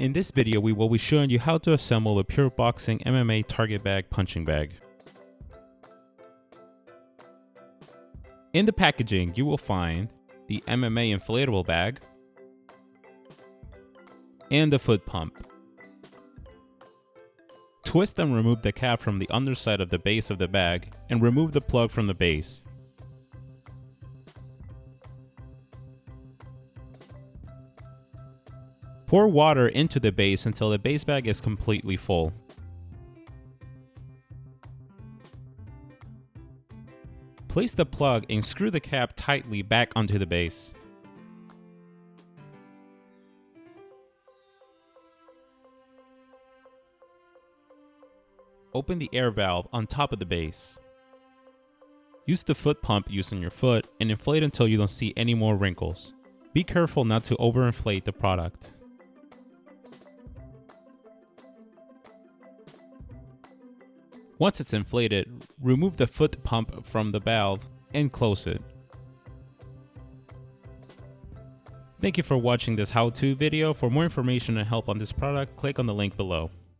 In this video, we will be showing you how to assemble a pure boxing MMA Target bag punching bag. In the packaging, you will find the MMA inflatable bag and the foot pump. Twist and remove the cap from the underside of the base of the bag and remove the plug from the base. Pour water into the base until the base bag is completely full. Place the plug and screw the cap tightly back onto the base. Open the air valve on top of the base. Use the foot pump using your foot and inflate until you don't see any more wrinkles. Be careful not to overinflate the product. Once it's inflated, remove the foot pump from the valve and close it. Thank you for watching this how-to video. For more information and help on this product, click on the link below.